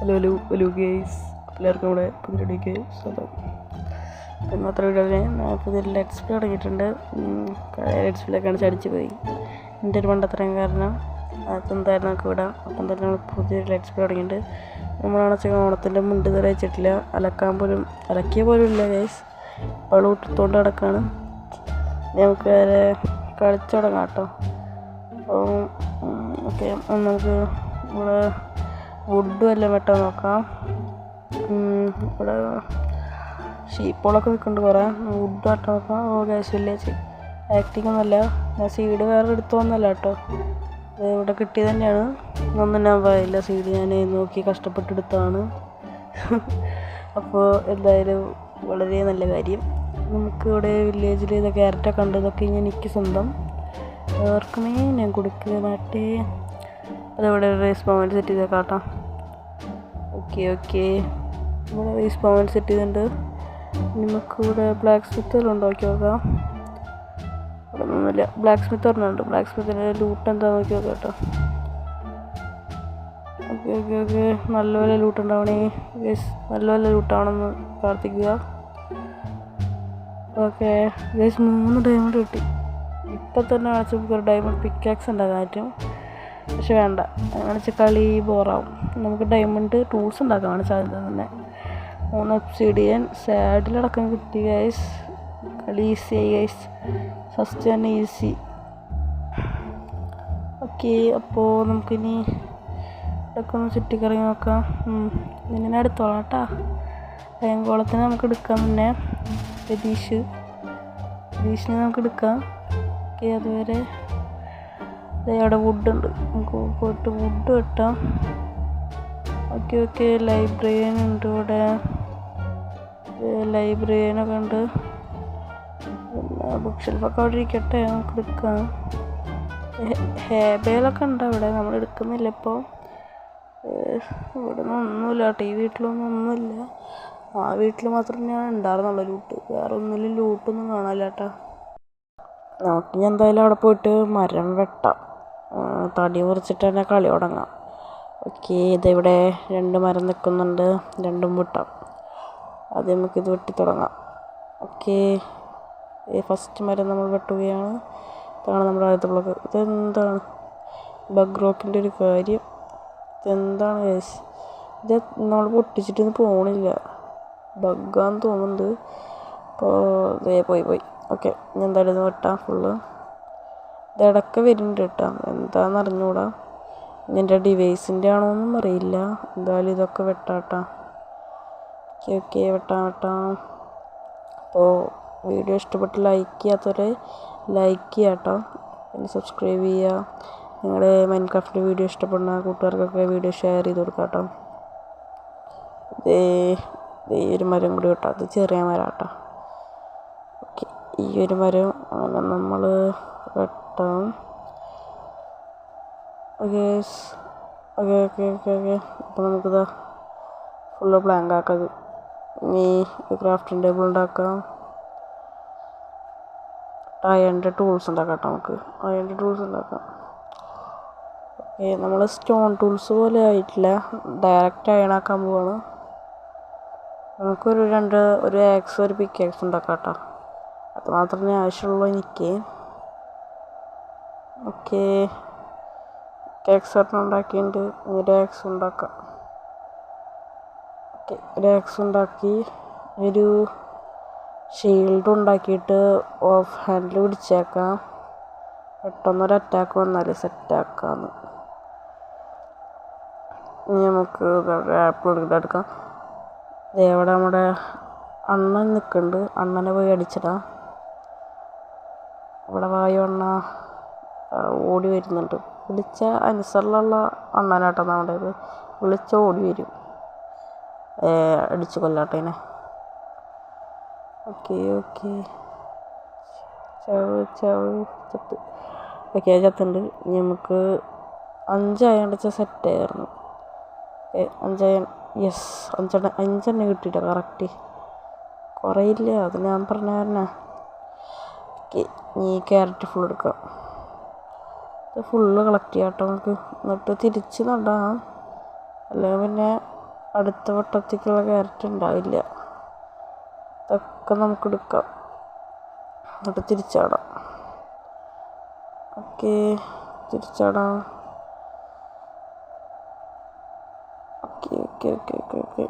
Hello guys, എല്ലാവർക്കും നമ്മുടെ പുതിയ വീഡിയോയ്ക്ക് സ്വാഗതം. ഇന്നത്തെ വീഡിയോയിൽ ഞാൻ പുതിയ ലെറ്റ്സ് പ്ലേ തുടങ്ങിയിട്ടുണ്ട്. ലെറ്റ്സ് പ്ലേ കാണിച്ച് അടിച്ചു പോയി. എൻ്റെ ഒരു മണ്ടത്തരം കാരണം അതെന്തായിരുന്നു നമുക്ക് വിടാം. അപ്പം തന്നെ നമ്മൾ പുതിയ ലെറ്റ്സ് പ്ലേ തുടങ്ങിയിട്ടുണ്ട്. നമ്മളാണ് വെച്ചാൽ ഓണത്തിൻ്റെ മുണ്ട് തറ വെച്ചിട്ടില്ല, അലക്കിയ പോലും ഇല്ല ഗേയ്സ്. ഇപ്പോൾ ഊട്ടത്തോണ്ട് നടക്കുകയാണ്. നമുക്ക് വരെ കളിച്ചു തുടങ്ങാം കേട്ടോ. അപ്പോൾ ഓക്കെ, നമുക്ക് ഇവിടെ വുഡും എല്ലാം വെട്ടാൻ നോക്കാം. ഇവിടെ ഷീപ്പോളൊക്കെ നിൽക്കുന്നുണ്ട് കുറേ. വുഡ് വെട്ടാൻ നോക്കാം. ഗ്യാസ് വില്ലേജ് ആക്ടിങ് ഒന്നുമല്ല, ഞാൻ സീഡ് വേറെ എടുത്തോന്നല്ല കേട്ടോ. ഇവിടെ കിട്ടിയത് തന്നെയാണ്. ഒന്നും ഞാൻ പറയില്ല, സീഡ് ഞാൻ നോക്കി കഷ്ടപ്പെട്ടെടുത്താണ്. അപ്പോൾ എന്തായാലും വളരെ നല്ല കാര്യം. നമുക്ക് ഇവിടെ വില്ലേജിൽ ഇത് ക്യാരറ്റൊക്കെ ഉണ്ട്. ഇതൊക്കെ ഇങ്ങനെ എനിക്ക് സ്വന്തം ഓർക്കുമേ ഞാൻ കൊടുക്കുക നാട്ടേ. അതവിടെ റേസ് പവൻ സെറ്റ് ചെയ്തേക്കാം കേട്ടോ. ഓക്കെ ഇവിടെ റേസ് പവൻ സെറ്റ് ചെയ്തിട്ടുണ്ട്. നമുക്കിവിടെ ബ്ലാക്ക് സ്മിത്ത് ഉണ്ടാക്കി നോക്കാം. ഇവിടെ ഒന്നുമില്ല. ബ്ലാക്ക് സ്മിത്ത് പറഞ്ഞിട്ടുണ്ട്. ബ്ലാക്ക് സ്മിത്തിൻ്റെ ലൂട്ട് എന്താ നോക്കി നോക്കാം കേട്ടോ. ഓക്കെ നല്ലപോലെ ലൂട്ട് ഉണ്ടാവണേ. നല്ലപോലെ ലൂട്ടാവണമെന്ന് പ്രാർത്ഥിക്കുക. ഓക്കെ 3 ഡയമണ്ട് കിട്ടി. ഇപ്പം തന്നെ കാണിച്ചപ്പോൾ ഒരു ഡയമണ്ട് പിക്കാക്സ് ഉണ്ടാക്കാൻ പറ്റും. പക്ഷെ വേണ്ട, അങ്ങനെ വെച്ചാൽ കളി ബോറാവും. നമുക്ക് ഡയമണ്ട് ടൂൾസ് ഉണ്ടാക്കാനാണ് സാധ്യത തന്നെ. 3 ഒബ്സിഡിയൻ സാഡിലടക്കം കിട്ടി ഗൈസ്. കളി ഈസി ആയി ഗൈസ്, ഫസ്റ്റ് തന്നെ ഈസി. ഓക്കെ, അപ്പോൾ നമുക്കിനി ഇതൊക്കെ ഒന്ന് ചുറ്റിക്കറങ്ങി നോക്കാം. ഇങ്ങനെ എടുത്തോളാം കേട്ടോ. അയങ്കോളത്തിന് നമുക്ക് എടുക്കാം. പിന്നെ രതീഷിനെ നമുക്ക് എടുക്കാം. ഓക്കെ, അതുവരെ അവിടെ വുഡ് ഉണ്ട്, നമുക്ക് പോയിട്ട് വുഡ് വെട്ടാം. ഓക്കെ ലൈബ്രറിയൻ ഉണ്ട് ഇവിടെ. ലൈബ്രറിയനൊക്കെ ഉണ്ട്. പിന്നെ ബുക്ക് ഷെൽഫൊക്കെ അവിടെ ഇരിക്കട്ടെ, നമുക്ക് എടുക്കാം. ഹേബേലൊക്കെ ഉണ്ട് അവിടെ, നമ്മൾ എടുക്കുന്നില്ല ഇപ്പോൾ. ഇവിടെ ഒന്നുമില്ല കേട്ടോ, ഈ വീട്ടിലൊന്നുമില്ല. ആ വീട്ടിൽ മാത്രം ഞാൻ ഉണ്ടായിരുന്നുള്ളൂ ലൂട്ട്. വേറെ ഒന്നിലും ലൂട്ടൊന്നും കാണാനില്ല കേട്ടോ. നമുക്ക് എന്തായാലും അവിടെ പോയിട്ട് മരം വെട്ടാം. തടി മുറിച്ചിട്ട് തന്നെ കളി തുടങ്ങാം. ഓക്കെ, ഇതിവിടെ 2 മരം നിൽക്കുന്നുണ്ട്, 2ഉം വെട്ടാം. ആദ്യം നമുക്കിത് വെട്ടി തുടങ്ങാം. ഓക്കെ, ഫസ്റ്റ് മരം നമ്മൾ വെട്ടുകയാണ്. ഇതാണ് നമ്മുടെ ആദ്യത്തെ ബ്ലോക്ക്. ഇതെന്താണ് ബഗ് റോക്കിൻ്റെ ഒരു കാര്യം? ഇതെന്താണ് ഗൈസ്? ഇത് നമ്മൾ പൊട്ടിച്ചിട്ടൊന്നും പോകണില്ല, ബഗ്ഗാന്ന് തോന്നുന്നുണ്ട്. അപ്പോൾ പോയി. ഓക്കെ, ഇനി എന്തായാലും ഇത് വെട്ടാം ഫുള്ള്. ഇടയ്ക്ക് വരുന്നുണ്ട് കേട്ടോ, എന്താണെന്ന് അറിഞ്ഞുകൂടാ. എൻ്റെ ഡിവൈസിൻ്റെ ആണോന്നും അറിയില്ല. എന്തായാലും ഇതൊക്കെ വെട്ടാട്ടാ. ഓക്കെ വെട്ടാം. അപ്പോൾ വീഡിയോ ഇഷ്ടപ്പെട്ട് ലൈക്ക് ചെയ്യാത്തവർ ലൈക്ക് ചെയ്യാം കേട്ടോ. പിന്നെ സബ്സ്ക്രൈബ് ചെയ്യുക. നിങ്ങളുടെ മൈൻക്രാഫ്റ്റ് വീഡിയോ ഇഷ്ടപ്പെടുന്ന കൂട്ടുകാർക്കൊക്കെ വീഡിയോ ഷെയർ ചെയ്ത് കൊടുക്കാം കേട്ടോ. ഈ ഒരു മരം കൂടി വെട്ടാം. അത് ചെറിയ മരം കേട്ടോ. ഓക്കെ, ഈ ഒരു മരം അങ്ങനെ നമ്മൾ വെട്ടാം. ഓക്കെ. അപ്പോൾ നമുക്കിതാ ഫുള്ള് ബ്ലാങ്ക് ആക്കാം. ഇനി ക്രാഫ്റ്റിംഗ് ടേബിൾ ഉണ്ടാക്കാം. അയണിൻ്റെ ടൂൾസ് ഉണ്ടാക്കാം കേട്ടോ. നമുക്ക് അയണിൻ്റെ ടൂൾസ് ഉണ്ടാക്കാം. ഓക്കെ, നമ്മൾ സ്റ്റോൺ ടൂൾസ് പോലെ ആയിട്ടില്ല, ഡയറക്റ്റ് അയണാക്കാൻ പോവാണ്. നമുക്കൊരു ഒരു ആക്സ് ഒരു പിക്കാക്സ് ഉണ്ടാക്കാം കേട്ടോ. അത് മാത്രമേ ആവശ്യമുള്ളൂ എനിക്ക്. ഓക്കെ, പിക്കാക്സ് ഒരെണ്ണം ഉണ്ടാക്കിയിട്ട് ഒരു ആക്സ് ഉണ്ടാക്കാം. ഓക്കെ, ഒരു ആക്സ് ഉണ്ടാക്കി ഒരു ഷീൽഡ് ഉണ്ടാക്കിയിട്ട് ഓഫ് ഹാൻഡിൽ പിടിച്ചേക്കാം. പെട്ടെന്നൊരു അറ്റാക്ക് വന്നാൽ സെറ്റാക്കാന്ന്. ഇനി നമുക്ക് ആപ്പിൾ എടുക്കാം. ഇവിടെ നമ്മുടെ അണ്ണൻ നിൽക്കുന്നുണ്ട്, അണ്ണനെ പോയി അടിച്ചിടാം. ഇവിടെ വായു അണ്ണ ഓടി വരുന്നുണ്ട്. വിളിച്ച അനുസരണമുള്ള അണ്ണനാട്ടോ നമ്മുടേത്. വിളിച്ച ഓടി വരും, അടിച്ചു കൊല്ലാട്ടേനെ. ഓക്കെ ചത്ത്. ഓക്കെ, ചത്തുണ്ട്. ഇനി നമുക്ക് 5 അയൺ സെറ്റായിരുന്നു. 5 അയൺ, യെസ് 5 കിട്ടിയില്ല കറക്റ്റ്. കുറയില്ല, അത് ഞാൻ പറഞ്ഞ കാരണം. ഓക്കെ, ഈ ക്യാരറ്റ് ഫുൾ എടുക്കാം. ഇത് ഫുള്ള് കളക്ട് ചെയ്യാം കേട്ടോ നമുക്ക്. എന്നിട്ട് തിരിച്ച് നടാം, അല്ലെങ്കിൽ പിന്നെ അടുത്ത വട്ടത്തേക്കുള്ള ക്യാരറ്റ് ഉണ്ടാവില്ല. ഇതൊക്കെ നമുക്ക് എടുക്കാം, എന്നിട്ട് തിരിച്ചാടാം. ഓക്കെ, തിരിച്ചാടാം. Okay okay okay okay okay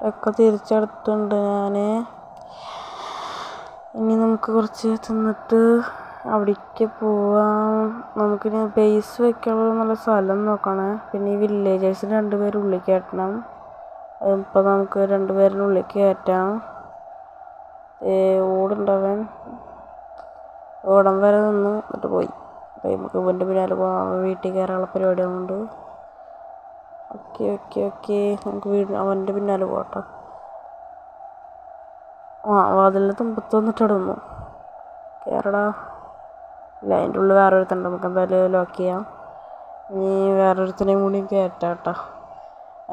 ഒക്കെ തിരിച്ചെടുത്തിട്ടുണ്ട് ഞാൻ. ഇനി നമുക്ക് കുറച്ച് തിന്നിട്ട് അവിടേക്ക് പോവാം. നമുക്കിനി ബേസ് വെക്കാനുള്ള നല്ല സ്ഥലം നോക്കണേ. പിന്നെ ഈ വില്ലേജേഴ്സിന് 2 പേര് ഉള്ളിൽ കയറ്റണം. ഇപ്പോൾ നമുക്ക് 2 പേരിന് ഉള്ളിൽ കയറ്റാം. ഓടുണ്ടവൻ, ഓടം വരെ നിന്ന് എന്നിട്ട് പോയി. അപ്പോൾ നമുക്ക് ഇവൻ്റെ പിന്നാലെ പോകാം. വീട്ടിൽ കയറാനുള്ള പരിപാടി ആവുന്നുണ്ട്. ഓക്കെ ഓക്കെ ഓക്കെ, നമുക്ക് അവൻ്റെ പിന്നാലെ പോകട്ടോ. വാതിലിന് തുമ്പത്ത് വന്നിട്ട് ഇടുന്നു. കയറടാ. ഇല്ല, അതിൻ്റെ ഉള്ളിൽ വേറെ ഒരുത്തുണ്ട്. നമുക്ക് എന്തായാലും ലോക്ക് ചെയ്യാം. ഇനി വേറൊരുത്തനെയും കൂടി കയറ്റാം കേട്ടോ.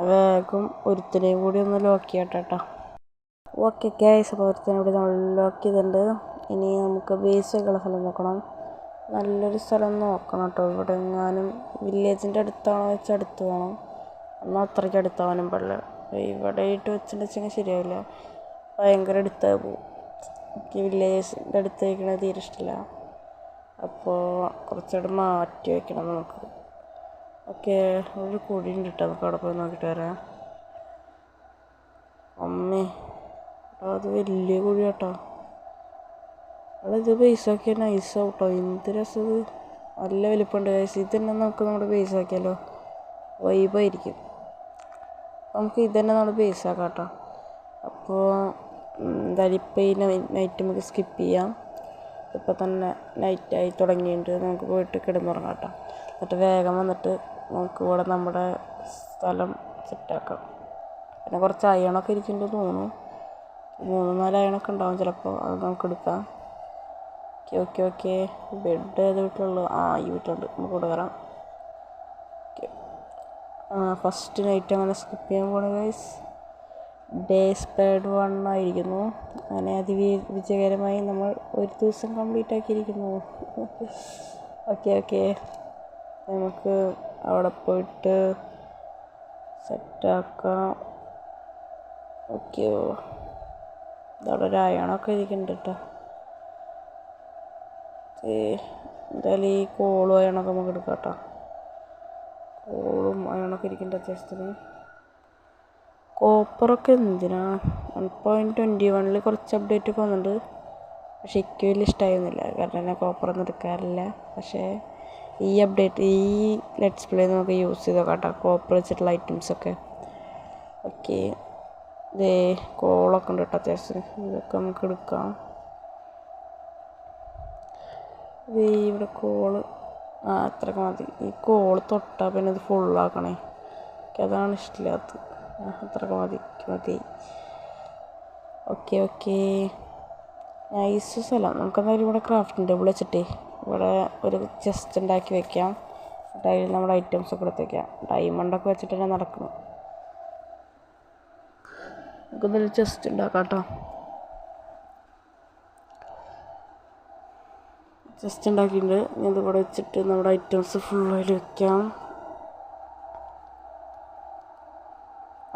വേഗം ഒരുത്തനെയും കൂടി ഒന്ന് ലോക്ക് ചെയ്യട്ടെ കേട്ടോ. ഓക്കെ ഗൈസ്, അപ്പോൾ ഒരുത്തനെ കൂടി നമ്മൾ ലോക്ക് ചെയ്തിട്ടുണ്ട്. ഇനി നമുക്ക് ബേസ് വെക്കാനുള്ള സ്ഥലം നോക്കണം. നല്ലൊരു സ്ഥലം നോക്കണം കേട്ടോ. ഇവിടെ എങ്ങാനും വില്ലേജിൻ്റെ അടുത്താണോ വെച്ചാൽ അടുത്ത് വേണം, എന്നാൽ അത്രയ്ക്ക് അടുത്താവാനും പാടില്ല. ഇവിടെ ഇട്ട് വെച്ചിട്ടുണ്ടെങ്കിൽ ശരിയാവില്ല, ഭയങ്കര അടുത്തായി പോകും. എനിക്ക് വില്ലേജിൻ്റെ അടുത്ത് വയ്ക്കണത് തീരെ ഇഷ്ടമില്ല. അപ്പോൾ കുറച്ചുകൂടെ മാറ്റി വയ്ക്കണം നമുക്ക്. ഓക്കെ, ഒരു കുഴി ഉണ്ട് കേട്ടോ, നമുക്ക് അവിടെ പോയി നോക്കിയിട്ട് വരാം. അമ്മേ, അത് വലിയ കുഴി കേട്ടോ. ഇത് ബേസാക്കിയാൽ നൈസാവും കേട്ടോ. എന്ത് രസം, നല്ല വലിപ്പമുണ്ട് ഗൈസ്. ഇത് തന്നെ നമുക്ക് നമ്മുടെ ബേസാക്കിയാലോ, വൈബായിരിക്കും. നമുക്ക് ഇത് തന്നെ നമ്മൾ ബേസാക്കാം കേട്ടോ. അപ്പോൾ എന്തായാലും ഇപ്പോൾ ഈ നൈറ്റ് നമുക്ക് സ്കിപ്പ് ചെയ്യാം. ഇപ്പോൾ തന്നെ നൈറ്റായി തുടങ്ങിയിട്ടുണ്ട്. നമുക്ക് പോയിട്ട് കിടന്നുറങ്ങാം കേട്ടോ. എന്നിട്ട് വേഗം വന്നിട്ട് നമുക്ക് ഇവിടെ നമ്മുടെ സ്ഥലം സെറ്റാക്കാം. പിന്നെ കുറച്ച് അയണൊക്കെ ഇരിക്കുന്നുണ്ടെന്ന് തോന്നുന്നു. 3-4 അയണൊക്കെ ഉണ്ടാവും ചിലപ്പോൾ, അത് നമുക്ക് എടുക്കാം. ഓക്കെ ഓക്കെ ഓക്കെ, ബെഡ് ഏത് വീട്ടിലുള്ളൂ? ഈ വീട്ടിലുണ്ട്, നമുക്ക് ഇവിടെ കയറാം. ഓക്കെ, ഫസ്റ്റ് നൈറ്റ് അങ്ങനെ സ്കിപ്പ് ചെയ്യാൻ പോണ ഗൈസ്. ഡേ സ്പെയർഡ് 1 ആയിരിക്കുന്നു. അങ്ങനെ വിജയകരമായി നമ്മൾ ഒരു ദിവസം കംപ്ലീറ്റ് ആക്കിയിരിക്കുന്നു. ഓക്കെ ഓക്കെ, നമുക്ക് അവിടെ പോയിട്ട് സെറ്റാക്കാം. ഓക്കെ, ഇതവിടെ ഒരു അയണൊക്കെ ഇരിക്കുന്നുണ്ട് കേട്ടോ. എന്തായാലും ഈ കോളും അയണൊക്കെ നമുക്ക് എടുക്കാം കേട്ടോ. കോളും അയണൊക്കെ ഇരിക്കുന്നുണ്ട് അത്യാവശ്യത്തിന്. കോപ്പറൊക്കെ എന്തിനാണ്? 1.21 കുറച്ച് അപ്ഡേറ്റ് ഒക്കെ വന്നിട്ടുണ്ട്. പക്ഷെ എനിക്ക് വലിയ ഇഷ്ടമായിരുന്നില്ല, കാരണം ഞാൻ കോപ്പറൊന്നും എടുക്കാറില്ല. പക്ഷേ ഈ അപ്ഡേറ്റ്, ഈ ലെറ്റ്സ് പ്ലേ നമുക്ക് യൂസ് ചെയ്ത് നോക്കാം കേട്ടോ, കോപ്പർ വെച്ചിട്ടുള്ള ഐറ്റംസൊക്കെ. ഓക്കെ, ഇതേ കോളൊക്കെ ഉണ്ട് കേട്ടോ അത്യാവശ്യം. ഇതൊക്കെ നമുക്ക് എടുക്കാം. ഇവിടെ കോള് അത്രയൊക്കെ മതി. ഈ കോള് തൊട്ടാൽ പിന്നെ ഇത് ഫുള്ളാക്കണേ, എനിക്ക് അതാണ് ഇഷ്ടമില്ലാത്തത്. അത്രയൊക്കെ മതി. ഓക്കെ ഓക്കെ, നൈസ് സ്ഥലം. നമുക്കെന്തായാലും ഇവിടെ ക്രാഫ്റ്റിംഗ് ടേബിൾ വെച്ചിട്ടേ ഇവിടെ ഒരു ചെസ്റ്റ് ഉണ്ടാക്കി വെക്കാം. അതിൽ നമ്മുടെ ഐറ്റംസൊക്കെ എടുത്ത് വയ്ക്കാം. ഡയമണ്ടൊക്കെ വെച്ചിട്ട് തന്നെ നടക്കണം. നമുക്കെന്തായാലും ചെസ്റ്റ് ഉണ്ടാക്കാം കേട്ടോ. ചെസ്റ്റ് ഉണ്ടാക്കിയിട്ടുണ്ട്. ഇനി ഇതിവിടെ വെച്ചിട്ട് നമ്മുടെ ഐറ്റംസ് ഫുള്ളായി വെക്കാം.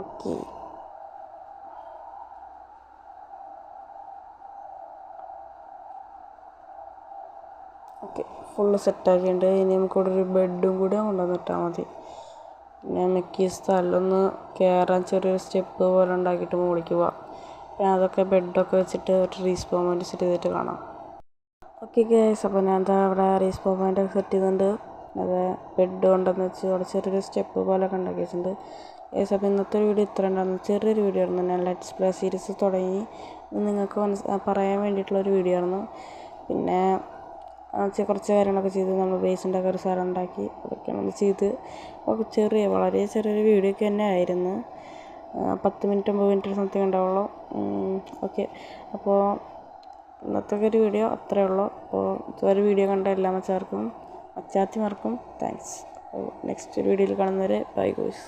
ഓക്കെ, ഓക്കെ, ഫുള്ള് സെറ്റാക്കിയിട്ടുണ്ട്. ഇനി നമുക്കിവിടെ ഒരു ബെഡും കൂടി കൊണ്ടുവന്നിട്ടാൽ മതി. പിന്നെ നമുക്ക് ഈ സ്ഥലമൊന്ന് കയറാൻ ചെറിയൊരു സ്റ്റെപ്പ് പോലെ ഉണ്ടാക്കിയിട്ട് മുകളിലേക്ക് പോവാം. പിന്നെ അതൊക്കെ ബെഡൊക്കെ വെച്ചിട്ട് ഒരു റീസ്പോൺ പോയിന്റ് സെറ്റ് ചെയ്തിട്ട് കാണാം. ഓക്കെ ഗൈസ്, അപ്പോൾ ഞാൻ എന്താ അവിടെ റീസ്പോൺ പോയിന്റ് ഒക്കെ സെറ്റ് ചെയ്തിട്ടുണ്ട്. അത് ബെഡ് കൊണ്ടെന്ന് വെച്ച് അവിടെ ചെറിയൊരു സ്റ്റെപ്പ് പോലെയൊക്കെ ഉണ്ടാക്കി വെച്ചിട്ടുണ്ട് ഗൈസ്. അപ്പോൾ ഇന്നത്തെ ഒരു വീഡിയോ ഇത്ര ഉണ്ടായിരുന്നു. ചെറിയൊരു വീഡിയോ ആയിരുന്നു. ഞാൻ ലെറ്റ്സ് പ്ലേ സീരീസ് തുടങ്ങി നിങ്ങൾക്ക് പറയാൻ വേണ്ടിയിട്ടുള്ളൊരു വീഡിയോ ആയിരുന്നു. പിന്നെ കുറച്ച് കാര്യങ്ങളൊക്കെ ചെയ്ത് നമ്മൾ ബേസിൻ്റെ ഒക്കെ ഒരു സ്ഥലം ഉണ്ടാക്കി അതൊക്കെ നമ്മൾ ചെയ്ത് വളരെ ചെറിയൊരു വീഡിയോ ഒക്കെ തന്നെ ആയിരുന്നു. 10 മിനിറ്റ് 9 മിനിറ്റ് സംതിങ് ഉണ്ടാവുള്ളൂ. ഓക്കെ, അപ്പോൾ ഇന്നത്തെ ഒരു വീഡിയോ അത്രയേ ഉള്ളൂ. അപ്പോൾ ഒരു വീഡിയോ കണ്ട എല്ലാ മച്ചാത്തിമാർക്കും താങ്ക്സ്. നെക്സ്റ്റ് ഒരു വീഡിയോയിൽ കാണുന്നവരെ ബൈ ഗോയ്സ്.